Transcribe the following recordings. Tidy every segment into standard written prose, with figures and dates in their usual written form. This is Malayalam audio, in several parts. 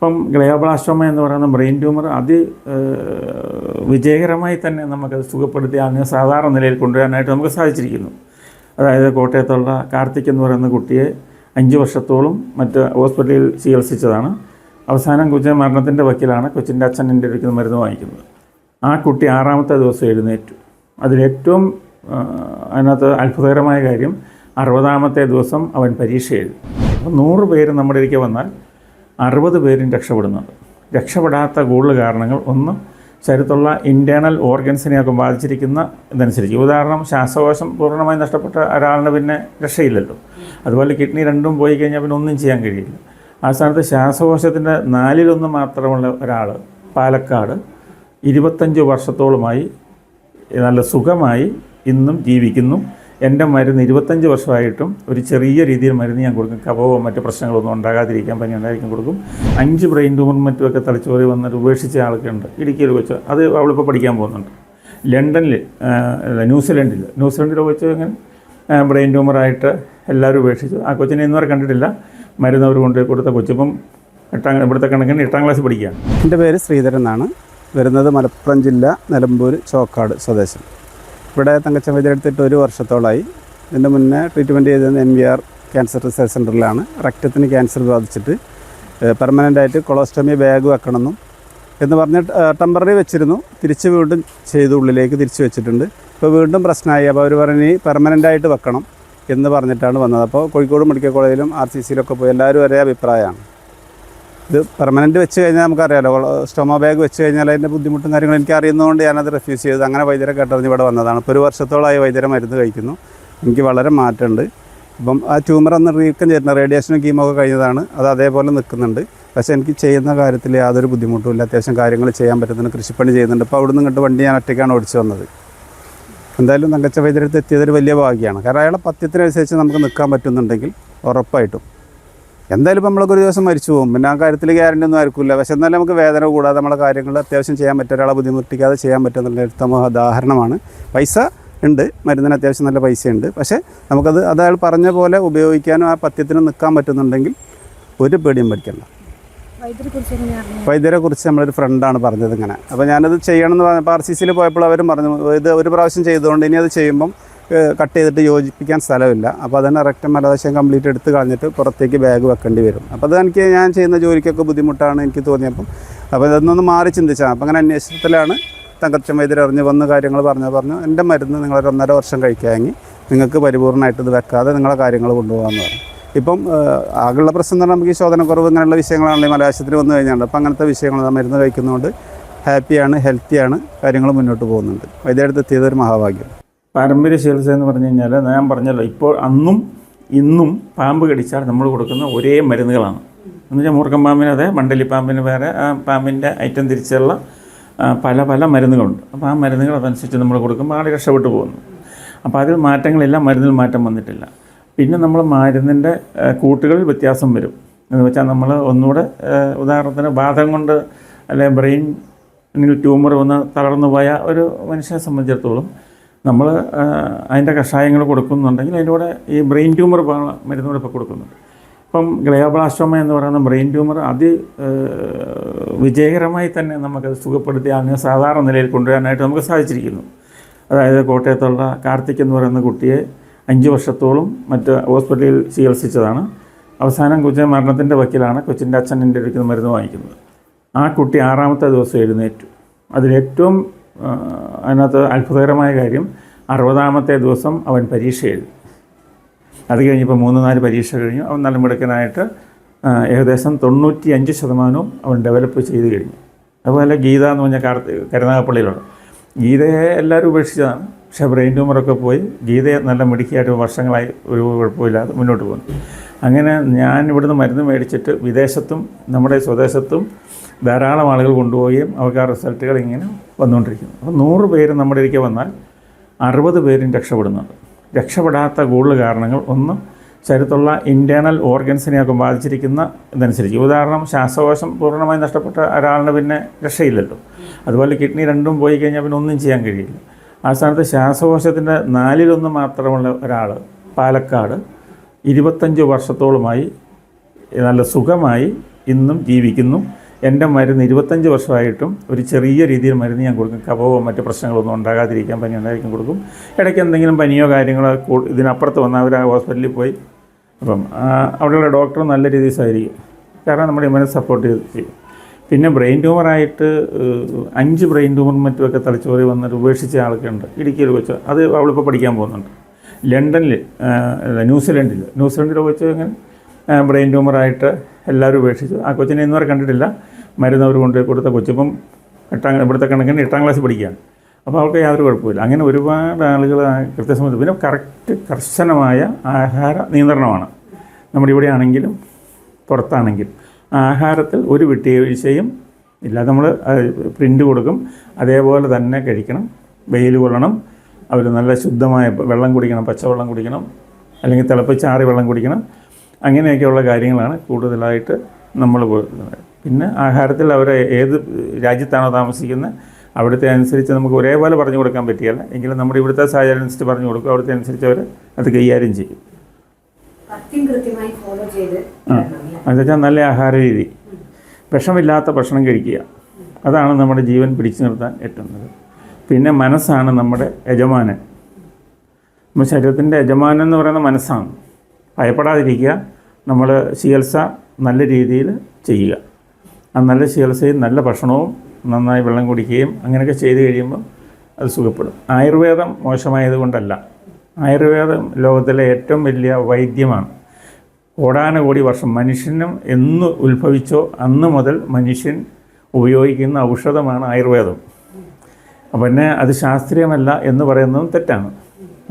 ഇപ്പം ഗ്ലയോബ്ലാസ്റ്റോമ എന്ന് പറയുന്ന ബ്രെയിൻ ട്യൂമർ വിജയകരമായി തന്നെ നമുക്കത് സുഖപ്പെടുത്തി അങ്ങനെ സാധാരണ നിലയിൽ കൊണ്ടുവരാനായിട്ട് നമുക്ക് സാധിച്ചിരിക്കുന്നു. അതായത് കോട്ടയത്തുള്ള കാർത്തിക് എന്ന് പറയുന്ന കുട്ടിയെ 5 വർഷത്തോളം മറ്റ് ഹോസ്പിറ്റലിൽ ചികിത്സിച്ചതാണ്. അവസാനം കൊച്ചിൻ മരണത്തിൻ്റെ വക്കീലാണ് കൊച്ചിൻ്റെ അച്ഛൻ എൻ്റെ അടുത്ത് മരുന്ന് വാങ്ങിക്കുന്നത്. ആ കുട്ടി 6ാമത്തെ ദിവസം എഴുന്നേറ്റു. അതിലേറ്റവും അതിനകത്ത് അത്ഭുതകരമായ കാര്യം 60ാമത്തെ ദിവസം അവൻ പരീക്ഷ എഴുതി. അപ്പോൾ 100 പേര് നമ്മുടെ ഇടയ്ക്ക് വന്നാൽ 60 പേരും രക്ഷപ്പെടുന്നുണ്ട്. രക്ഷപ്പെടാത്ത കൂടുതൽ കാരണങ്ങൾ ഒന്ന് ശരീരത്തുള്ള ഇൻറ്റേർണൽ ഓർഗൻസിനെയൊക്കെ ബാധിച്ചിരിക്കുന്ന ഇതനുസരിച്ച്. ഉദാഹരണം, ശ്വാസകോശം പൂർണ്ണമായി നഷ്ടപ്പെട്ട ഒരാളിന് പിന്നെ രക്ഷയില്ലല്ലോ. അതുപോലെ കിഡ്നി രണ്ടും പോയി കഴിഞ്ഞാൽ പിന്നെ ഒന്നും ചെയ്യാൻ കഴിയില്ല. ആ സ്ഥാനത്ത് ശ്വാസകോശത്തിൻ്റെ 1/4 മാത്രമുള്ള ഒരാൾ പാലക്കാട് 25 വർഷത്തോളമായി നല്ല സുഖമായി ഇന്നും ജീവിക്കുന്നു. എൻ്റെ മരുന്ന് 25 വർഷമായിട്ടും ഒരു ചെറിയ രീതിയിൽ മരുന്ന് ഞാൻ കൊടുക്കും. കഫമോ മറ്റ് പ്രശ്നങ്ങളൊന്നും ഉണ്ടാകാതിരിക്കാൻ പനി ഉണ്ടായിരിക്കും കൊടുക്കും. 5 ബ്രെയിൻ ട്യൂമറും മറ്റുമൊക്കെ തലച്ചോറി വന്നിട്ട് ഉപേക്ഷിച്ച ആൾക്കുണ്ട്. ഇടുക്കിയിൽ വെച്ച് അത് അവളിപ്പോൾ പഠിക്കാൻ പോകുന്നുണ്ട്. ലണ്ടനിൽ ന്യൂസിലൻഡിൽ വെച്ച് ഇങ്ങനെ ബ്രെയിൻ ട്യൂമറായിട്ട് എല്ലാവരും ഉപേക്ഷിച്ചു. ആ കൊച്ചിനെ ഇന്നുവരെ കണ്ടിട്ടില്ല. മരുന്ന് അവർ കൊണ്ടുപോയി കൊടുത്ത കൊച്ചിപ്പം ഇവിടുത്തെ കണക്കിന് 8ാം ക്ലാസ്സിൽ പഠിക്കുകയാണ്. എൻ്റെ പേര് ശ്രീധരൻ എന്നാണ്. വരുന്നത് മലപ്പുറം ജില്ല നിലമ്പൂർ ചോക്കാട് സ്വദേശം. ഇവിടെ തങ്കച്ചൻ വൈദ്യരെടുത്തിട്ട് 1 വർഷത്തോളമായി. ഇതിൻ്റെ മുന്നേ ട്രീറ്റ്മെൻറ്റ് ചെയ്തത് MVR ക്യാൻസർ റിസർച്ച് സെൻ്ററിലാണ്. രക്തത്തിന് ക്യാൻസർ ബാധിച്ചിട്ട് പെർമനൻ്റായിട്ട് കൊളോസ്റ്റോമി ബാഗ് വെക്കണമെന്നും എന്ന് പറഞ്ഞ് ടെമ്പററി വെച്ചിരുന്നു. തിരിച്ച് വീണ്ടും ചെയ്ത് ഉള്ളിലേക്ക് തിരിച്ച് വെച്ചിട്ടുണ്ട്. ഇപ്പോൾ വീണ്ടും പ്രശ്നമായി. അപ്പോൾ അവർ പറഞ്ഞ് പെർമനൻ്റായിട്ട് വെക്കണം എന്ന് പറഞ്ഞിട്ടാണ് വന്നത്. അപ്പോൾ കോഴിക്കോട് മെഡിക്കൽ കോളേജിലും RCCയിലൊക്കെ പോയി എല്ലാവരും ഒരേ അഭിപ്രായമാണ്. ഇത് പെർമനൻറ്റ് വെച്ച് കഴിഞ്ഞാൽ നമുക്കറിയാമല്ലോ, സ്റ്റൊമ ബാഗ് വെച്ച് കഴിഞ്ഞാൽ അതിൻ്റെ ബുദ്ധിമുട്ടും കാര്യങ്ങളും എനിക്ക് അറിയുന്നതുകൊണ്ട് ഞാനത് റിഫ്യൂസ് ചെയ്ത് അങ്ങനെ വൈദ്യരെ കേട്ടറിഞ്ഞ് ഇവിടെ വന്നതാണ്. ഇപ്പോൾ 1 വർഷത്തോളമായി വൈദ്യരെ മരുന്ന് കഴിക്കുന്നു. എനിക്ക് വളരെ മാറ്റമുണ്ട്. അപ്പം ആ ട്യൂമർ ഒന്ന് റീക്കം ചെയ്യുന്ന റേഡിയേഷനും കീമോ ഒക്കെ കഴിഞ്ഞതാണ്. അത് അതേപോലെ നിൽക്കുന്നുണ്ട്. പക്ഷേ എനിക്ക് ചെയ്യുന്ന കാര്യത്തിൽ യാതൊരു ബുദ്ധിമുട്ടുമില്ല. അത്യാവശ്യം കാര്യങ്ങൾ ചെയ്യാൻ പറ്റുന്നുണ്ട്. കൃഷിപ്പണി ചെയ്യുന്നുണ്ട്. ഇപ്പോൾ അവിടെ നിന്ന് ഇങ്ങോട്ട് വണ്ടി ഞാൻ ഒറ്റയ്ക്കാണ് ഓടിച്ചു വന്നത്. എന്തായാലും തങ്കച്ച വൈദ്യരെടുത്ത് എത്തിയതൊരു വലിയ ഭാഗ്യമാണ്. കാരണം അയാളെ പഥ്യത്തിനനുസരിച്ച് നമുക്ക് നിൽക്കാൻ പറ്റുന്നുണ്ടെങ്കിൽ ഉറപ്പായിട്ടും എന്തായാലും ഇപ്പോൾ നമ്മളൊക്കെ ദിവസം മരിച്ചു പോകും. പിന്നെ ആ കാര്യത്തിൽ ഗ്യാരണ്ടി ഒന്നും ആയിരിക്കില്ല. പക്ഷേ എന്നാലും നമുക്ക് വേദന കൂടാതെ നമ്മളെ കാര്യങ്ങൾ അത്യാവശ്യം ചെയ്യാൻ പറ്റും. ഒരാളെ ബുദ്ധിമുട്ടിക്കാതെ ചെയ്യാൻ പറ്റുന്ന ഉത്തമ ഉദാഹരണമാണ്. പൈസ ഉണ്ട്, മരുന്നിന് അത്യാവശ്യം നല്ല പൈസയുണ്ട്. പക്ഷേ നമുക്കത് അയാൾ പറഞ്ഞ പോലെ ഉപയോഗിക്കാനും ആ പഥ്യത്തിന് നിൽക്കാൻ പറ്റുന്നുണ്ടെങ്കിൽ ഒരു പേടിയും പഠിക്കണ്ട. വൈദ്യരെക്കുറിച്ച് നമ്മളൊരു ഫ്രണ്ടാണ് പറഞ്ഞത് ഇങ്ങനെ. അപ്പോൾ ഞാനത് ചെയ്യണമെന്ന് പറഞ്ഞപ്പോൾ RCCയിൽ പോയപ്പോൾ അവരും പറഞ്ഞു ഇത് 1 പ്രാവശ്യം ചെയ്തുകൊണ്ട് ഇനി അത് ചെയ്യുമ്പം കട്ട് ചെയ്തിട്ട് യോജിപ്പിക്കാൻ സ്ഥലമില്ല. അപ്പോൾ അതിനെ റെക്ടം മലവശം കംപ്ലീറ്റ് എടുത്ത് കളഞ്ഞിട്ട് പുറത്തേക്ക് ബാഗ് വെക്കേണ്ടി വരും. അപ്പോൾ അത് എനിക്ക് ഞാൻ ചെയ്യുന്ന ജോലിക്കൊക്കെ ബുദ്ധിമുട്ടാണ് എനിക്ക് തോന്നിയപ്പം. അപ്പോൾ ഇതൊന്നൊന്ന് മാറി ചിന്തിച്ചാൽ അപ്പോൾ അങ്ങനെ അന്വേഷണത്തിലാണ് തങ്കച്ചൻ വൈദ്യർ അറിഞ്ഞ് വന്ന കാര്യങ്ങൾ പറഞ്ഞു എൻ്റെ മരുന്ന് നിങ്ങളൊരു 1.5 വർഷം കഴിക്കാമെങ്കിൽ നിങ്ങൾക്ക് പരിപൂർണ്ണമായിട്ട് ഇത് വെക്കാതെ നിങ്ങളെ കാര്യങ്ങൾ കൊണ്ടുപോകാമെന്ന് പറഞ്ഞു. ഇപ്പം ആകെയുള്ള പ്രശ്നം എന്ന് പറഞ്ഞാൽ നമുക്ക് ഈ ശോധനക്കുറവ് ഇങ്ങനെയുള്ള വിഷയങ്ങളാണല്ലോ ഈ മലയാശത്തിന് വന്നു കഴിഞ്ഞാൽ. അപ്പോൾ അങ്ങനത്തെ വിഷയങ്ങൾ മരുന്ന് കഴിക്കുന്നതുകൊണ്ട് ഹാപ്പിയാണ്, ഹെൽത്തിയാണ്, കാര്യങ്ങൾ മുന്നോട്ട് പോകുന്നുണ്ട്. വൈദ്യരെടുത്ത് എത്തിയതൊരു മഹാഭാഗ്യം. പാരമ്പര്യ ചികിത്സ എന്ന് പറഞ്ഞു കഴിഞ്ഞാൽ ഞാൻ പറഞ്ഞല്ലോ, ഇപ്പോൾ അന്നും ഇന്നും പാമ്പ് കടിച്ചാൽ നമ്മൾ കൊടുക്കുന്ന ഒരേ മരുന്നുകളാണ്. എന്നുവെച്ചാൽ മൂർഖൻ പാമ്പിന് അതെ, മണ്ടലിപ്പാമ്പിന് വേറെ, ആ പാമ്പിൻ്റെ ഐറ്റം തിരിച്ചുള്ള പല മരുന്നുകളുണ്ട്. അപ്പോൾ ആ മരുന്നുകൾ അതനുസരിച്ച് നമ്മൾ കൊടുക്കുമ്പോൾ ആൾ രക്ഷപ്പെട്ടു പോകുന്നു. അപ്പോൾ അതിൽ മാറ്റങ്ങളില്ല, മരുന്നിൽ മാറ്റം വന്നിട്ടില്ല. പിന്നെ നമ്മൾ മരുന്നിൻ്റെ കൂട്ടുകളിൽ വ്യത്യാസം വരും. എന്ന് വെച്ചാൽ നമ്മൾ ഒന്നുകൂടെ ഉദാഹരണത്തിന് ബാധം കൊണ്ട് അല്ലെങ്കിൽ ബ്രെയിനിൽ ട്യൂമർ വന്ന് തളർന്നു പോയ ഒരു മനുഷ്യനെ സംബന്ധിച്ചിടത്തോളം നമ്മൾ അതിൻ്റെ കഷായങ്ങൾ കൊടുക്കുന്നുണ്ടെങ്കിൽ അതിൻ്റെ കൂടെ ഈ ബ്രെയിൻ ട്യൂമർ മരുന്നുകൂടെ ഇപ്പോൾ കൊടുക്കുന്നുണ്ട്. ഇപ്പം ഗ്ലയോബ്ലാസ്റ്റോമ എന്ന് പറയുന്ന ബ്രെയിൻ ട്യൂമർ വിജയകരമായി തന്നെ നമുക്കത് സുഖപ്പെടുത്തി അങ്ങനെ സാധാരണ നിലയിൽ കൊണ്ടുവരാനായിട്ട് നമുക്ക് സാധിച്ചിരിക്കുന്നു. അതായത് കോട്ടയത്തുള്ള കാർത്തിക് എന്ന് പറയുന്ന കുട്ടിയെ 5 വർഷത്തോളം മറ്റ് ഹോസ്പിറ്റലിൽ ചികിത്സിച്ചതാണ്. അവസാനം കൊച്ചിൻ മരണത്തിൻ്റെ വക്കീലാണ് കൊച്ചിൻ്റെ അച്ഛൻ എൻ്റെ അടുത്ത് മരുന്ന് വാങ്ങിക്കുന്നത്. ആ കുട്ടി 6ാമത്തെ ദിവസം എഴുന്നേറ്റു. അതിലേറ്റവും അതിനകത്ത് അത്ഭുതകരമായ കാര്യം 60ാമത്തെ ദിവസം അവൻ പരീക്ഷ എഴുതി. അത് കഴിഞ്ഞപ്പോൾ 3-4 പരീക്ഷ കഴിഞ്ഞു. അവൻ നല്ല മിടുക്കനായിട്ട് ഏകദേശം 95% അവൻ ഡെവലപ്പ് ചെയ്ത് കഴിഞ്ഞു. അതുപോലെ ഗീത എന്ന് പറഞ്ഞ കരുനാഗപ്പള്ളിയിലുള്ള ഗീതയെ എല്ലാവരും ഉപേക്ഷിച്ചതാണ്. പക്ഷേ ബ്രെയിൻ ട്യൂമറൊക്കെ പോയി ഗീതയെ നല്ല മിടുക്കിയായിട്ട് വർഷങ്ങളായി ഒരു കുഴപ്പമില്ലാതെ മുന്നോട്ട് പോകുന്നു. അങ്ങനെ ഞാൻ ഇവിടുന്ന് മരുന്ന് മേടിച്ചിട്ട് വിദേശത്തും നമ്മുടെ സ്വദേശത്തും ധാരാളം ആളുകൾ കൊണ്ടുപോവുകയും അവർക്ക് ആ റിസൾട്ടുകൾ ഇങ്ങനെ വന്നുകൊണ്ടിരിക്കുന്നു. അപ്പോൾ 100 പേര് നമ്മുടെ ഇടയ്ക്ക് വന്നാൽ 60 പേരും രക്ഷപ്പെടുന്നുണ്ട്. രക്ഷപ്പെടാത്ത കൂടുതൽ കാരണങ്ങൾ ഒന്ന് ശരീരത്തുള്ള ഇൻറ്റേർണൽ ഓർഗൻസിനെയൊക്കെ ബാധിച്ചിരിക്കുന്ന ഇതനുസരിച്ച്. ഉദാഹരണം, ശ്വാസകോശം പൂർണ്ണമായി നഷ്ടപ്പെട്ട ഒരാളിന് പിന്നെ രക്ഷയില്ലല്ലോ. അതുപോലെ കിഡ്നി രണ്ടും പോയി കഴിഞ്ഞാൽ പിന്നെ ഒന്നും ചെയ്യാൻ കഴിയില്ല. ആ സ്ഥാനത്ത് ശ്വാസകോശത്തിൻ്റെ 1/4 മാത്രമുള്ള ഒരാൾ പാലക്കാട് 25 വർഷത്തോളമായി നല്ല സുഖമായി ഇന്നും ജീവിക്കുന്നു. എൻ്റെ മരുന്ന് 25 വർഷമായിട്ടും ഒരു ചെറിയ രീതിയിൽ മരുന്ന് ഞാൻ കൊടുക്കും. കഫമോ മറ്റ് പ്രശ്നങ്ങളൊന്നും ഉണ്ടാകാതിരിക്കാൻ പനി ഉണ്ടായിരിക്കും കൊടുക്കും. ഇടയ്ക്ക് എന്തെങ്കിലും പനിയോ കാര്യങ്ങളോ ഇതിനപ്പുറത്ത് വന്നാൽ അവർ ആ ഹോസ്പിറ്റലിൽ പോയി അപ്പം അവിടെയുള്ള ഡോക്ടർ നല്ല രീതിയിൽ സഹകരിക്കും. കാരണം നമ്മുടെ ഇമ്മ്യൂണെ സപ്പോർട്ട് ചെയ്യും. പിന്നെ ബ്രെയിൻ ട്യൂമറായിട്ട് 5 ബ്രെയിൻ ട്യൂമറും മറ്റുമൊക്കെ തലച്ചോറി വന്നിട്ട് ഉപേക്ഷിച്ച ആളൊക്കെ ഉണ്ട്. ഇടുക്കിയിൽ വെച്ച് അത് അവളിപ്പോൾ പഠിക്കാൻ പോകുന്നുണ്ട്. ലണ്ടനിൽ ന്യൂസിലൻഡിൽ വെച്ച് ഇങ്ങനെ ബ്രെയിൻ ട്യൂമറായിട്ട് എല്ലാവരും ഉപേക്ഷിച്ചു. ആ കൊച്ചിനെ ഇന്നുവരെ കണ്ടിട്ടില്ല. മരുന്ന് അവർ കൊണ്ട് കൊടുത്ത കൊച്ചിപ്പം ഇവിടുത്തെ കണക്കിന് 8ാം ക്ലാസ്സിൽ പഠിക്കുകയാണ്. അപ്പോൾ അവൾക്ക് യാതൊരു കുഴപ്പമില്ല. അങ്ങനെ ഒരുപാട് ആളുകൾ കൃത്യസമയത്ത് പിന്നെ കർശനമായ ആഹാര നിയന്ത്രണമാണ്. നമ്മുടെ ഇവിടെ ആണെങ്കിലും പുറത്താണെങ്കിലും ആഹാരത്തിൽ ഒരു വിട്ടുവീഴ്ചയും ഇല്ല. നമ്മൾ പ്രിൻ്റ് കൊടുക്കും, അതേപോലെ തന്നെ കഴിക്കണം. വെയിൽ കൊള്ളണം, അവർ നല്ല ശുദ്ധമായ വെള്ളം കുടിക്കണം, പച്ചവെള്ളം കുടിക്കണം, അല്ലെങ്കിൽ തിളപ്പിച്ചാറിയ വെള്ളം കുടിക്കണം. അങ്ങനെയൊക്കെയുള്ള കാര്യങ്ങളാണ് കൂടുതലായിട്ട് നമ്മൾ കൊടുക്കുന്നത്. പിന്നെ ആഹാരത്തിൽ അവർ ഏത് രാജ്യത്താണോ താമസിക്കുന്നത് അവിടുത്തെ അനുസരിച്ച് നമുക്ക് ഒരേപോലെ പറഞ്ഞു കൊടുക്കാൻ പറ്റിയല്ല. എങ്കിലും നമ്മുടെ ഇവിടുത്തെ സാഹചര്യം അനുസരിച്ച് പറഞ്ഞു കൊടുക്കും. അവിടുത്തെ അനുസരിച്ച് അവർ അത് കൈകാര്യം ചെയ്യും. എന്നുവെച്ചാൽ നല്ല ആഹാര രീതി, വിഷമില്ലാത്ത ഭക്ഷണം കഴിക്കുക, അതാണ് നമ്മുടെ ജീവൻ പിടിച്ചു നിർത്താൻ എത്തുന്നത്. പിന്നെ മനസ്സാണ് നമ്മുടെ യജമാനൻ. നമ്മുടെ ശരീരത്തിൻ്റെ യജമാനൻ എന്ന് പറയുന്ന മനസ്സാണ്. ഭയപ്പെടാതിരിക്കുക, നമ്മൾ ചികിത്സ നല്ല രീതിയിൽ ചെയ്യുക. ആ നല്ല ചികിത്സയും നല്ല ഭക്ഷണവും നന്നായി വെള്ളം കുടിക്കുകയും അങ്ങനെയൊക്കെ ചെയ്ത് കഴിയുമ്പോൾ അത് സുഖപ്പെടും. ആയുർവേദം മോശമായതുകൊണ്ടല്ല. ആയുർവേദം ലോകത്തിലെ ഏറ്റവും വലിയ വൈദ്യമാണ്. കോടാനുകോടി വർഷം മനുഷ്യനും എന്ന് ഉത്ഭവിച്ചോ അന്ന് മുതൽ മനുഷ്യൻ ഉപയോഗിക്കുന്ന ഔഷധമാണ് ആയുർവേദം. പിന്നെ അത് ശാസ്ത്രീയമല്ല എന്ന് പറയുന്നതും തെറ്റാണ്.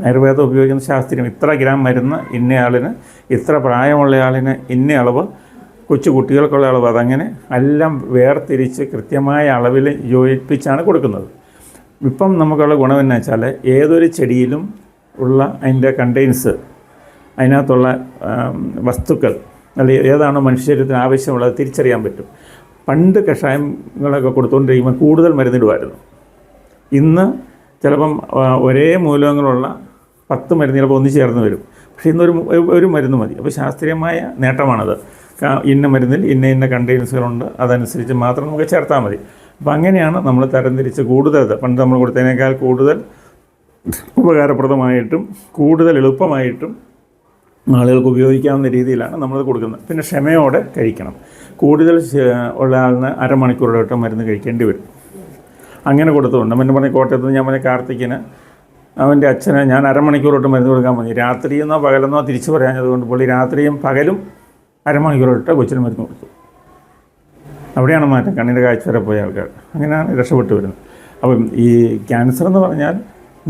ആയുർവേദം ഉപയോഗിക്കുന്ന ശാസ്ത്രീയം. ഇത്ര ഗ്രാം മരുന്ന് ഇന്നയാളിന്, ഇത്ര പ്രായമുള്ള ആളിന് ഇന്ന അളവ്, കൊച്ചു കുട്ടികൾക്കുള്ള അളവ്, അതങ്ങനെ എല്ലാം വേർതിരിച്ച് കൃത്യമായ അളവിൽ യോജിപ്പിച്ചാണ് കൊടുക്കുന്നത്. ഇപ്പം നമുക്കുള്ള ഗുണം എന്ന് വെച്ചാൽ ഏതൊരു ചെടിയിലും ഉള്ള അതിൻ്റെ കണ്ടെയ്ൻസ്, അതിനകത്തുള്ള വസ്തുക്കൾ അല്ലെങ്കിൽ ഏതാണോ മനുഷ്യശരീരത്തിന് ആവശ്യമുള്ളത് തിരിച്ചറിയാൻ പറ്റും. പണ്ട് കഷായങ്ങളൊക്കെ കൊടുത്തുകൊണ്ടിരിക്കുമ്പോൾ കൂടുതൽ മരുന്നിടുമായിരുന്നു. ഇന്ന് ചിലപ്പം ഒരേ മൂലകങ്ങളുള്ള 10 മരുന്ന് ചിലപ്പോൾ ഒന്ന് ചേർന്ന് വരും. പക്ഷേ ഇന്നൊരു ഒരു മരുന്ന് മതി. അപ്പോൾ ശാസ്ത്രീയമായ നേട്ടമാണത്. ഇന്ന മരുന്നിൽ ഇന്ന കണ്ടെയ്നൻസുകളുണ്ട്, അതനുസരിച്ച് മാത്രം നമുക്ക് ചേർത്താൽ മതി. അപ്പോൾ അങ്ങനെയാണ് നമ്മൾ തരംതിരിച്ച് കൂടുതൽ പണ്ട് നമ്മൾ കൊടുത്തതിനേക്കാൾ കൂടുതൽ ഉപകാരപ്രദമായിട്ടും കൂടുതൽ എളുപ്പമായിട്ടും ആളുകൾക്ക് ഉപയോഗിക്കാവുന്ന രീതിയിലാണ് നമ്മളത് കൊടുക്കുന്നത്. പിന്നെ ക്ഷമയോടെ കഴിക്കണം. കൂടുതൽ ഉള്ള ആളിന് അരമണിക്കൂറോടെ മരുന്ന് കഴിക്കേണ്ടി വരും. അങ്ങനെ കൊടുത്തുകൊണ്ട് പിന്നെ പറഞ്ഞ കോട്ടയത്ത് ഞാൻ പറഞ്ഞ കാർത്തിക്കിന് അവൻ്റെ അച്ഛന് ഞാൻ അരമണിക്കൂറോട്ട് മരുന്ന് കൊടുക്കാൻ മതി. രാത്രിയെന്നോ പകലെന്നോ തിരിച്ചു പറയാഞ്ഞതുകൊണ്ട് പുള്ളി രാത്രിയും പകലും അരമണിക്കൂറോട്ട് കൊച്ചിന് മരുന്ന് കൊടുത്തു. അവിടെയാണ് മാറ്റം. കണ്ണിൻ്റെ കാഴ്ച വരെ പോയ ആൾക്കാർ അങ്ങനെയാണ് രക്ഷപ്പെട്ടു വരുന്നത്. അപ്പം ഈ ക്യാൻസർ എന്ന് പറഞ്ഞാൽ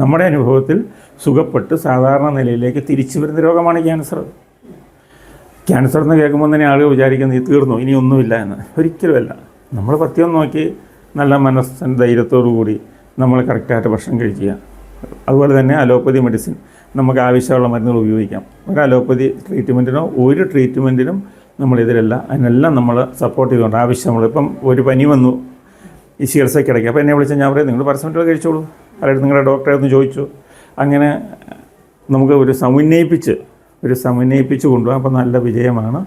നമ്മുടെ അനുഭവത്തിൽ സുഖപ്പെട്ട് സാധാരണ നിലയിലേക്ക് തിരിച്ചു വരുന്ന രോഗമാണ് ക്യാൻസർ. ക്യാൻസർ എന്ന് കേൾക്കുമ്പോൾ തന്നെ ആളുകൾ വിചാരിക്കുന്നത് ഇത് തീർന്നു, ഇനി ഒന്നുമില്ല എന്ന്. ഒരിക്കലുമല്ല. നമ്മൾ പഥ്യം നോക്കി നല്ല മനസ്സിൻ്റെ ധൈര്യത്തോടു കൂടി നമ്മൾ കറക്റ്റായിട്ട് ഭക്ഷണം കഴിക്കുക. അതുപോലെ തന്നെ അലോപ്പതി മെഡിസിൻ നമുക്ക് ആവശ്യമുള്ള മരുന്നുകൾ ഉപയോഗിക്കാം. ഒരു അലോപ്പതി ട്രീറ്റ്മെൻറ്റിനോ ഒരു ട്രീറ്റ്മെൻറ്റിനും നമ്മളിതിലല്ല, അതിനെല്ലാം നമ്മൾ സപ്പോർട്ട് ചെയ്തുകൊണ്ട് ആവശ്യമുള്ള ഇപ്പം ഒരു പനി വന്നു ഈ ചികിത്സയ്ക്ക് ഇടയ്ക്ക് അപ്പോൾ എന്നെ വിളിച്ചാൽ ഞാൻ പറയും നിങ്ങൾ പാരസെറ്റമോൾ കഴിച്ചോളൂ, അല്ലെങ്കിൽ നിങ്ങളുടെ ഡോക്ടറെ ഒന്ന് ചോദിച്ചു. അങ്ങനെ നമുക്ക് ഒരു സമന്വയിപ്പിച്ച് കൊണ്ടുപോകാം. അപ്പോൾ നല്ല വിജയമാണ്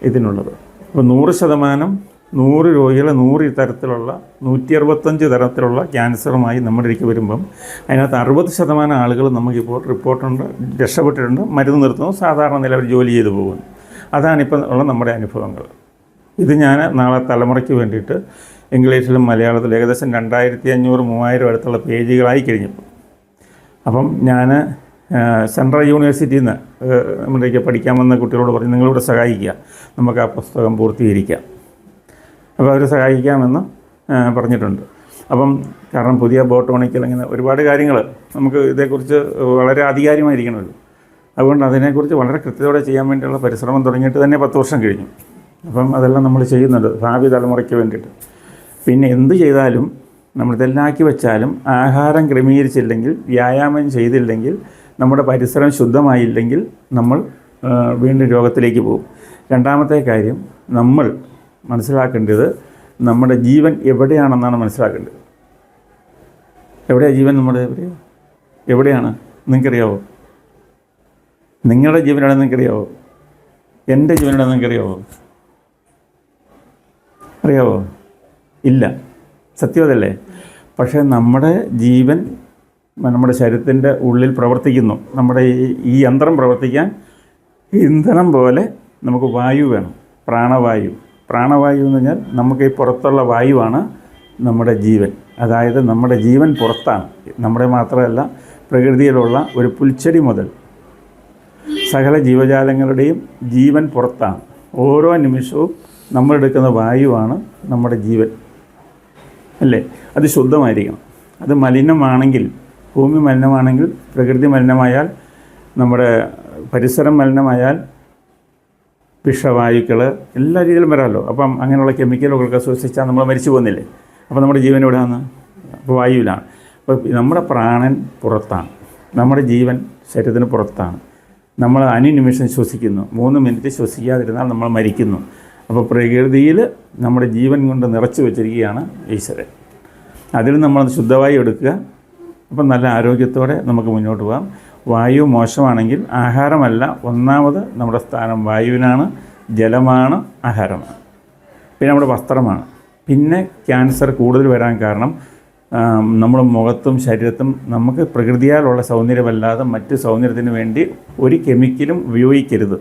ഇതിനുള്ളത്. അപ്പോൾ 100% 100 രോഗികളെ 100 തരത്തിലുള്ള 165 തരത്തിലുള്ള ക്യാൻസറുമായി നമ്മുടെ ഇടയ്ക്ക് വരുമ്പം അതിനകത്ത് 60% ആളുകൾ നമുക്കിപ്പോൾ റിപ്പോർട്ടുണ്ട്, രക്ഷപ്പെട്ടിട്ടുണ്ട്, മരുന്ന് നിർത്തുന്നു, സാധാരണ നില അവർ ജോലി ചെയ്തു പോകുന്നു. അതാണിപ്പോൾ ഉള്ള നമ്മുടെ അനുഭവങ്ങൾ. ഇത് ഞാൻ നാളെ തലമുറയ്ക്ക് വേണ്ടിയിട്ട് ഇംഗ്ലീഷിലും മലയാളത്തിലും ഏകദേശം 2500-3000 അടുത്തുള്ള പേജുകളായി കഴിഞ്ഞപ്പോൾ അപ്പം ഞാൻ സെൻട്രൽ യൂണിവേഴ്സിറ്റിയിൽ നിന്ന് നമ്മുടെയൊക്കെ പഠിക്കാൻ വന്ന കുട്ടികളോട് പറഞ്ഞ് നിങ്ങളിവിടെ സഹായിക്കുക, നമുക്ക് ആ പുസ്തകം പൂർത്തീകരിക്കാം. അപ്പോൾ അവർ സഹായിക്കാമെന്ന് പറഞ്ഞിട്ടുണ്ട്. അപ്പം കാരണം പുതിയ ബോട്ടോണിക്കൽ അങ്ങനെ ഒരുപാട് കാര്യങ്ങൾ നമുക്ക് ഇതേക്കുറിച്ച് വളരെ ആധികാരികമായിരിക്കണമല്ലോ. അതുകൊണ്ട് അതിനെക്കുറിച്ച് വളരെ കൃത്യതയോടെ ചെയ്യാൻ വേണ്ടിയുള്ള പരിശ്രമം തുടങ്ങിയിട്ട് തന്നെ 10 വർഷം കഴിഞ്ഞു. അപ്പം അതെല്ലാം നമ്മൾ ചെയ്യുന്നുണ്ട് ഭാവി തലമുറയ്ക്ക് വേണ്ടിയിട്ട്. പിന്നെ എന്ത് ചെയ്താലും നമ്മളിതെല്ലാക്കി വെച്ചാലും ആഹാരം ക്രമീകരിച്ചില്ലെങ്കിൽ, വ്യായാമം ചെയ്തില്ലെങ്കിൽ, നമ്മുടെ പരിസരം ശുദ്ധമായില്ലെങ്കിൽ നമ്മൾ വീണ്ടും രോഗത്തിലേക്ക് പോകും. രണ്ടാമത്തെ കാര്യം നമ്മൾ മനസ്സിലാക്കേണ്ടത് നമ്മുടെ ജീവൻ എവിടെയാണെന്നാണ് മനസ്സിലാക്കേണ്ടത്. എവിടെയാണ് ജീവൻ? നമ്മുടെ എവിടെയാണ് നിങ്ങൾക്കറിയാവോ? നിങ്ങളുടെ ജീവനാണെന്ന് നിങ്ങൾക്കറിയാവോ? എൻ്റെ ജീവനാണെന്ന് നിങ്ങൾക്കറിയാവോ? അറിയാവോ? ഇല്ല. സത്യം അതല്ലേ? പക്ഷേ നമ്മുടെ ജീവൻ നമ്മുടെ ശരീരത്തിൻ്റെ ഉള്ളിൽ പ്രവർത്തിക്കുന്നു. നമ്മുടെ ഈ യന്ത്രം പ്രവർത്തിക്കാൻ ഇന്ധനം പോലെ നമുക്ക് വായു വേണം, പ്രാണവായു. പ്രാണവായു എന്ന് പറഞ്ഞാൽ നമുക്ക് ഈ പുറത്തുള്ള വായുവാണ് നമ്മുടെ ജീവൻ. അതായത് നമ്മുടെ ജീവൻ പുറത്താണ്. നമ്മുടെ മാത്രമല്ല, പ്രകൃതിയിലുള്ള ഒരു പുൽച്ചെടി മുതൽ സകല ജീവജാലങ്ങളുടെയും ജീവൻ പുറത്താണ്. ഓരോ നിമിഷവും നമ്മളെടുക്കുന്ന വായുവാണ് നമ്മുടെ ജീവൻ, അല്ലേ? അത് ശുദ്ധമായിരിക്കണം. അത് മലിനമാണെങ്കിൽ, ഭൂമി മലിനമാണെങ്കിൽ, പ്രകൃതി മലിനമായാൽ, നമ്മുടെ പരിസരം മലിനമായാൽ വിഷവായുക്കൾ എല്ലാ രീതിയിലും വരാമല്ലോ. അപ്പം അങ്ങനെയുള്ള കെമിക്കലുകളൊക്കെ ശ്വസിച്ചാൽ നമ്മൾ മരിച്ചു പോകുന്നില്ലേ? അപ്പോൾ നമ്മുടെ ജീവൻ എവിടെയാണ്? അപ്പോൾ വായുവിലാണ്. അപ്പോൾ നമ്മുടെ പ്രാണൻ പുറത്താണ്, നമ്മുടെ ജീവൻ ശരീരത്തിന് പുറത്താണ്. നമ്മൾ അനുനിമിഷം ശ്വസിക്കുന്നു. 3 മിനിറ്റ് ശ്വസിക്കാതിരുന്നാൽ നമ്മൾ മരിക്കുന്നു. അപ്പോൾ പ്രകൃതിയിൽ നമ്മുടെ ജീവൻ കൊണ്ട് നിറച്ചു വച്ചിരിക്കുകയാണ് ഈശ്വരൻ. അതിൽ നമ്മൾ ശുദ്ധവായു എടുക്കുക. അപ്പം നല്ല ആരോഗ്യത്തോടെ നമുക്ക് മുന്നോട്ട് പോകാം. വായു മോശമാണെങ്കിൽ ആഹാരമല്ല ഒന്നാമത് നമ്മുടെ സ്ഥാനം. വായുവിനാണ്, ജലമാണ്, ആഹാരമാണ്, പിന്നെ നമ്മുടെ വസ്ത്രമാണ്. പിന്നെ ക്യാൻസർ കൂടുതൽ വരാൻ കാരണം നമ്മുടെ മുഖത്തും ശരീരത്തും നമുക്ക് പ്രകൃതിയാലുള്ള സൗന്ദര്യമല്ലാതെ മറ്റ് സൗന്ദര്യത്തിന് വേണ്ടി ഒരു കെമിക്കലും ഉപയോഗിക്കരുത്.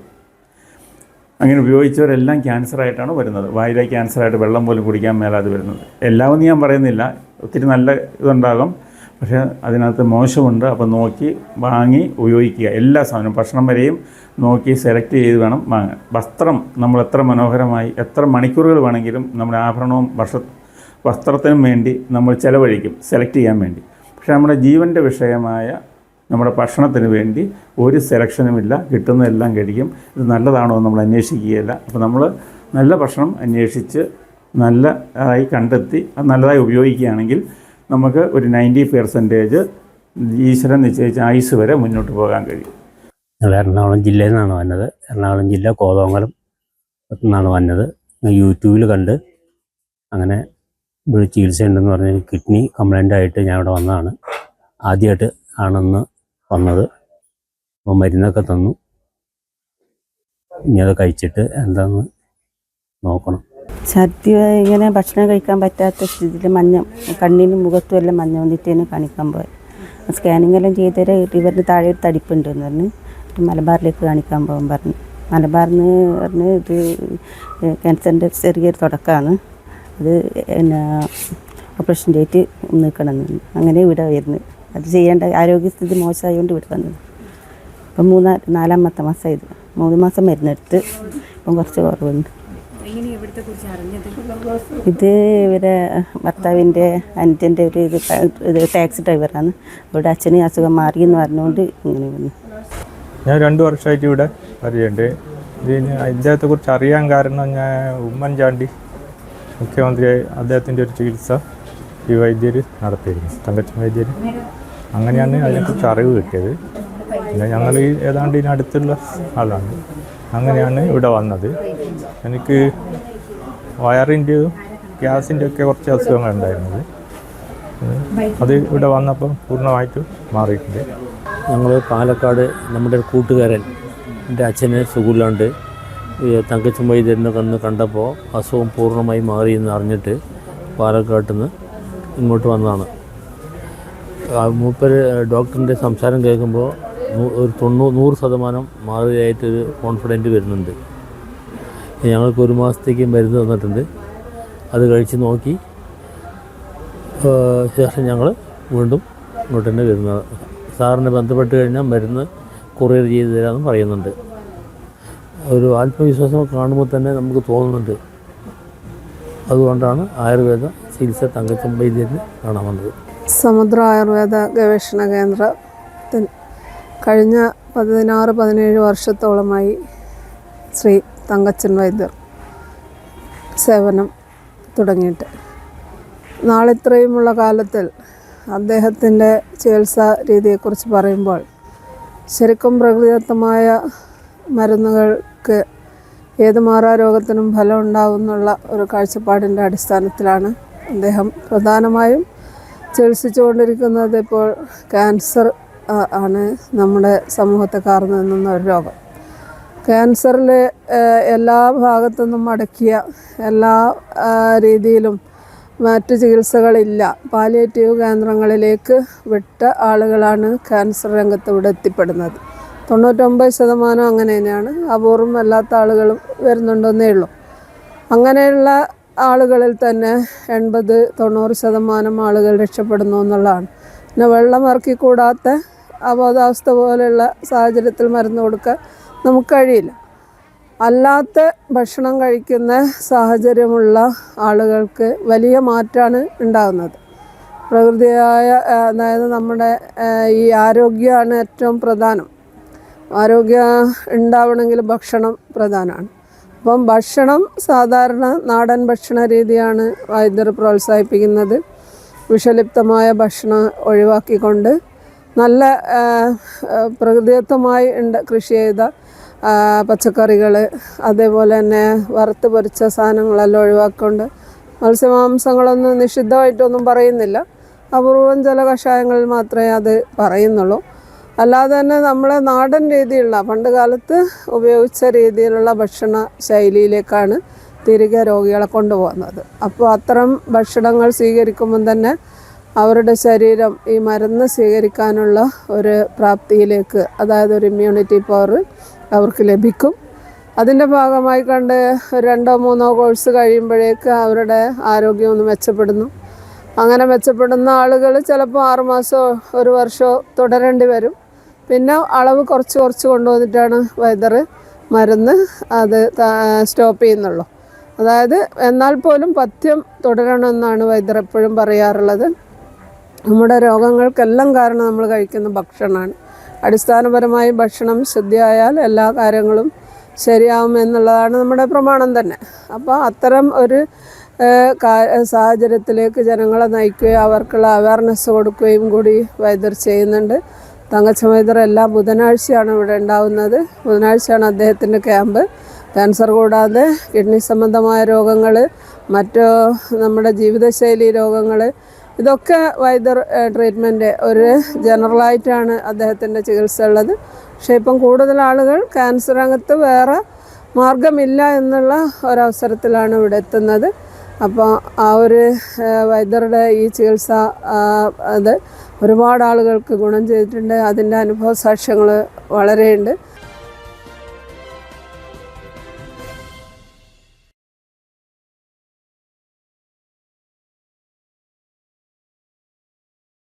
അങ്ങനെ ഉപയോഗിച്ചവരെല്ലാം ക്യാൻസറായിട്ടാണ് വരുന്നത്. വായിലെ ക്യാൻസറായിട്ട് വെള്ളം പോലും കുടിക്കാൻ മേലാതെ വരുന്നത്. എല്ലാവരും ഞാൻ പറയുന്നില്ല, ഒത്തിരി നല്ല ഇതുണ്ടാകും, പക്ഷേ അതിനകത്ത് മോശമുണ്ട്. അപ്പോൾ നോക്കി വാങ്ങി ഉപയോഗിക്കുക. എല്ലാ സാധനവും, ഭക്ഷണം വരെയും നോക്കി സെലക്ട് ചെയ്ത് വേണം വാങ്ങാൻ. വസ്ത്രം നമ്മൾ എത്ര മനോഹരമായി എത്ര മണിക്കൂറുകൾ വേണമെങ്കിലും നമ്മുടെ ആഭരണവും വസ്ത്രത്തിനും വേണ്ടി നമ്മൾ ചിലവഴിക്കും, സെലക്ട് ചെയ്യാൻ വേണ്ടി. പക്ഷേ നമ്മുടെ ജീവൻ്റെ വിഷയമായ നമ്മുടെ ഭക്ഷണത്തിന് വേണ്ടി ഒരു സെലക്ഷനുമില്ല, കിട്ടുന്നതെല്ലാം കഴിക്കും. ഇത് നല്ലതാണോ എന്ന് നമ്മൾ അന്വേഷിക്കുകയില്ല. അപ്പോൾ നമ്മൾ നല്ല ഭക്ഷണം അന്വേഷിച്ച് നല്ലതായി കണ്ടെത്തി അത് നല്ലതായി ഉപയോഗിക്കുകയാണെങ്കിൽ നമുക്ക് ഒരു 90% ഈശ്വരൻ നിശ്ചയിച്ച ആയുസ് വരെ മുന്നോട്ട് പോകാൻ കഴിയും. ഞങ്ങൾ എറണാകുളം ജില്ലയിൽ നിന്നാണ് വന്നത്. എറണാകുളം ജില്ല കോതമംഗലം നിന്നാണ് വന്നത്. യൂട്യൂബിൽ കണ്ട് അങ്ങനെ ഇവിടെ ചികിത്സ ഉണ്ടെന്ന് പറഞ്ഞ് കിഡ്നി കംപ്ലൈൻ്റ് ആയിട്ട് ഞാൻ ഇവിടെ വന്നതാണ്. ആദ്യമായിട്ട് ആണെന്ന് വന്നത്. അപ്പോൾ മരുന്നൊക്കെ തന്നു. ഇനി അത് കഴിച്ചിട്ട് എന്താണെന്ന് നോക്കണം. ഛർദി ഇങ്ങനെ ഭക്ഷണം കഴിക്കാൻ പറ്റാത്ത സ്ഥിതിയിൽ കണ്ണിനും മുഖത്തും എല്ലാം മഞ്ഞ വന്നിട്ടേനെ കാണിക്കാൻ പോയി. സ്കാനിങ് എല്ലാം ചെയ്തേരെ ഇവരുടെ താഴെ ഒരു തടിപ്പുണ്ടെന്ന് പറഞ്ഞ് മലബാറിലേക്ക് കാണിക്കാൻ പോകാൻ പറഞ്ഞു. മലബാറിന് പറഞ്ഞ് ഇത് ക്യാൻസറിൻ്റെ ചെറിയൊരു തുടക്കമാണ്, അത് പിന്നെ ഓപ്പറേഷൻ ചെയ്തിട്ട് നിൽക്കണമെന്ന്. അങ്ങനെ ഇവിടെ വരുന്നത്. അത് ചെയ്യേണ്ട ആരോഗ്യസ്ഥിതി മോശമായതുകൊണ്ട് ഇവിടെ വന്നത്. ഇപ്പം 4-ാമത്തെ മാസമായത്. 3 മാസം മരുന്നെടുത്ത് ഇപ്പം കുറച്ച് കുറവുണ്ട്. ഇത് ഇവരെ ഭർത്താവിൻ്റെ അനുജൻ്റെ ഒരു ഇത് ടാക്സി ഡ്രൈവറാണ്. ഇവിടെ അച്ഛന് അസുഖം മാറിയെന്ന് പറഞ്ഞുകൊണ്ട് ഇങ്ങനെ വന്നു. ഞാൻ 2 വർഷമായിട്ട് ഇവിടെ പരിചയമുണ്ട്. ഇതിന് ഇദ്ദേഹത്തെക്കുറിച്ച് അറിയാൻ കാരണം ഞാൻ ഉമ്മൻചാണ്ടി മുഖ്യമന്ത്രി അദ്ദേഹത്തിൻ്റെ ഒരു ചികിത്സ ഈ വൈദ്യർ നടത്തിയിരുന്നു, തങ്കച്ചൻ വൈദ്യർ. അങ്ങനെയാണ് അതിനെക്കുറിച്ച് അറിവ് കിട്ടിയത്. പിന്നെ ഞങ്ങൾ ഏതാണ്ട് ഇതിനടുത്തുള്ള ആളാണ്. അങ്ങനെയാണ് ഇവിടെ വന്നത്. എനിക്ക് വയറിൻ്റെയും ഗ്യാസിൻ്റെ ഒക്കെ കുറച്ച് അസുഖങ്ങളുണ്ടായിരുന്നത്. അത് ഇവിടെ വന്നപ്പോൾ പൂർണ്ണമായിട്ട് മാറിയിട്ടുണ്ട്. ഞങ്ങൾ പാലക്കാട് നമ്മുടെ ഒരു കൂട്ടുകാരൻ, എൻ്റെ അച്ഛന് സുഖമില്ലാണ്ട് തങ്കച്ചൻ വൈദ്യരിനെ കണ്ടപ്പോൾ അസുഖം പൂർണ്ണമായി മാറിയെന്ന് അറിഞ്ഞിട്ട് പാലക്കാട്ടിൽ നിന്ന് ഇങ്ങോട്ട് വന്നതാണ്. മൂപ്പര് ഡോക്ടറിൻ്റെ സംസാരം കേൾക്കുമ്പോൾ ഒരു 100% മാറിയതായിട്ടൊരു കോൺഫിഡൻറ്റ് വരുന്നുണ്ട്. ഞങ്ങൾക്ക് 1 മാസത്തേക്ക് മരുന്ന് തന്നിട്ടുണ്ട്. അത് കഴിച്ച് നോക്കി ശേഷം ഞങ്ങൾ വീണ്ടും ഇങ്ങോട്ട് തന്നെ വരുന്നത്. സാറിനെ ബന്ധപ്പെട്ട് കഴിഞ്ഞാൽ മരുന്ന് കൊറിയർ ചെയ്ത് തരാമെന്ന് പറയുന്നുണ്ട്. ഒരു ആത്മവിശ്വാസം കാണുമ്പോൾ തന്നെ നമുക്ക് തോന്നുന്നുണ്ട്. അതുകൊണ്ടാണ് ആയുർവേദ ചികിത്സ തങ്കച്ചൻ വൈദ്യരിനെ കാണാൻ വന്നത്. സമുദ്ര ആയുർവേദ ഗവേഷണ കേന്ദ്രത്തിൽ കഴിഞ്ഞ 16-17 വർഷത്തോളമായി ശ്രീ തങ്കച്ചൻ വൈദ്യർ സേവനം തുടങ്ങിയിട്ട്. നാളിത്രയുമുള്ള കാലത്തിൽ അദ്ദേഹത്തിൻ്റെ ചികിത്സാ രീതിയെക്കുറിച്ച് പറയുമ്പോൾ ശരിക്കും പ്രകൃതിദത്തമായ മരുന്നുകൾക്ക് ഏത് മാറാരോഗത്തിനും ഫലം ഉണ്ടാവുമെന്നുള്ള ഒരു കാഴ്ചപ്പാടിൻ്റെ അടിസ്ഥാനത്തിലാണ് അദ്ദേഹം പ്രധാനമായും ചികിത്സിച്ചുകൊണ്ടിരിക്കുന്നത്. ഇപ്പോൾ ക്യാൻസർ ആണ് നമ്മുടെ സമൂഹത്തെ കാർന്നു നിന്നുന്ന ഒരു രോഗം. ക്യാൻസറിൽ എല്ലാ ഭാഗത്തുനിന്നും അടക്കിയ എല്ലാ രീതിയിലും മറ്റ് ചികിത്സകളില്ല. പാലിയേറ്റീവ് കേന്ദ്രങ്ങളിലേക്ക് വിട്ട ആളുകളാണ് ക്യാൻസർ രംഗത്ത് ഇവിടെ എത്തിപ്പെടുന്നത്. 99% അങ്ങനെ തന്നെയാണ്. അപൂർവം അല്ലാത്ത ആളുകളും വരുന്നുണ്ടെന്നേ ഉള്ളൂ. അങ്ങനെയുള്ള ആളുകളിൽ തന്നെ 80-90% ആളുകൾ രക്ഷപ്പെടുന്നു എന്നുള്ളതാണ്. പിന്നെ വെള്ളം ഇറക്കിക്കൂടാത്ത അബോധാവസ്ഥ പോലെയുള്ള സാഹചര്യത്തിൽ മരുന്ന് കൊടുക്കാൻ നമുക്ക് കഴിയില്ല. അല്ലാത്ത ഭക്ഷണം കഴിക്കുന്ന സാഹചര്യമുള്ള ആളുകൾക്ക് വലിയ മാറ്റമാണ് ഉണ്ടാകുന്നത്. പ്രകൃതിയായ അതായത് നമ്മുടെ ഈ ആരോഗ്യമാണ് ഏറ്റവും പ്രധാനം. ആരോഗ്യം ഉണ്ടാവണമെങ്കിൽ ഭക്ഷണം പ്രധാനമാണ്. അപ്പം ഭക്ഷണം സാധാരണ നാടൻ ഭക്ഷണ രീതിയാണ് വൈദ്യർ പ്രോത്സാഹിപ്പിക്കുന്നത്. വിഷലിപ്തമായ ഭക്ഷണം ഒഴിവാക്കിക്കൊണ്ട് നല്ല പ്രകൃതിദത്തമായി കൃഷി ചെയ്ത പച്ചക്കറികൾ, അതേപോലെ തന്നെ വറുത്ത് പൊരിച്ച സാധനങ്ങളെല്ലാം ഒഴിവാക്കിക്കൊണ്ട്, മത്സ്യമാംസങ്ങളൊന്നും നിഷിദ്ധമായിട്ടൊന്നും പറയുന്നില്ല. അപൂർവം ചില കഷായങ്ങളിൽ മാത്രമേ അത് പറയുന്നുള്ളൂ. അല്ലാതെ തന്നെ നമ്മളെ നാടൻ രീതിയിലുള്ള പണ്ട് കാലത്ത് ഉപയോഗിച്ച രീതിയിലുള്ള ഭക്ഷണ ശൈലിയിലേക്കാണ് തിരികെ രോഗികളെ കൊണ്ടുപോകുന്നത്. അപ്പോൾ അത്തരം ഭക്ഷണങ്ങൾ സ്വീകരിക്കുമ്പം തന്നെ അവരുടെ ശരീരം ഈ മരുന്ന് സ്വീകരിക്കാനുള്ള ഒരു പ്രാപ്തിയിലേക്ക്, അതായത് ഒരു ഇമ്മ്യൂണിറ്റി പവർ അവർക്ക് ലഭിക്കും. അതിൻ്റെ ഭാഗമായി കണ്ട് 2-3 കോഴ്സ് കഴിയുമ്പോഴേക്ക് അവരുടെ ആരോഗ്യം ഒന്ന് മെച്ചപ്പെടുന്നു. അങ്ങനെ മെച്ചപ്പെടുന്ന ആളുകൾ ചിലപ്പോൾ 6 മാസമോ 1 വർഷമോ തുടരേണ്ടി വരും. പിന്നെ അളവ് കുറച്ച് കൊണ്ടുവന്നിട്ടാണ് വൈദ്യർ മരുന്ന് അത് സ്റ്റോപ്പ് ചെയ്യുന്നുള്ളൂ. അതായത് എന്നാൽ പോലും പഥ്യം തുടരണമെന്നാണ് വൈദ്യർ എപ്പോഴും പറയാറുള്ളത്. നമ്മുടെ രോഗങ്ങൾക്കെല്ലാം കാരണം നമ്മൾ കഴിക്കുന്ന ഭക്ഷണമാണ്. അടിസ്ഥാനപരമായി ഭക്ഷണം ശുദ്ധിയായാൽ എല്ലാ കാര്യങ്ങളും ശരിയാവും എന്നുള്ളതാണ് നമ്മുടെ പ്രമാണം തന്നെ. അപ്പോൾ അത്തരം ഒരു സാഹചര്യത്തിലേക്ക് ജനങ്ങളെ നയിക്കുകയും അവർക്കുള്ള അവയർനെസ് കൊടുക്കുകയും കൂടി വൈദ്യർ ചെയ്യുന്നുണ്ട്. തങ്കച്ചൻ വൈദ്യർ എല്ലാ ബുധനാഴ്ചയാണ് ഇവിടെ ഉണ്ടാവുന്നത്. ബുധനാഴ്ചയാണ് അദ്ദേഹത്തിൻ്റെ ക്യാമ്പ്. ക്യാൻസർ കൂടാതെ കിഡ്നി സംബന്ധമായ രോഗങ്ങൾ, മറ്റു നമ്മുടെ ജീവിതശൈലി രോഗങ്ങൾ, ഇതൊക്കെ വൈദ്യർ ട്രീറ്റ്മെൻറ്റ് ഒരു ജനറലായിട്ടാണ് അദ്ദേഹത്തിൻ്റെ ചികിത്സ ഉള്ളത്. പക്ഷേ ഇപ്പം കൂടുതൽ ആളുകൾ ക്യാൻസർ രംഗത്ത് വേറെ മാർഗമില്ല എന്നുള്ള ഒരവസരത്തിലാണ് ഇവിടെ എത്തുന്നത്. അപ്പോൾ ആ ഒരു വൈദ്യരുടെ ഈ ചികിത്സ അത് ഒരുപാട് ആളുകൾക്ക് ഗുണം ചെയ്തിട്ടുണ്ട്. അതിൻ്റെ അനുഭവ സാക്ഷ്യങ്ങൾ വളരെയുണ്ട്.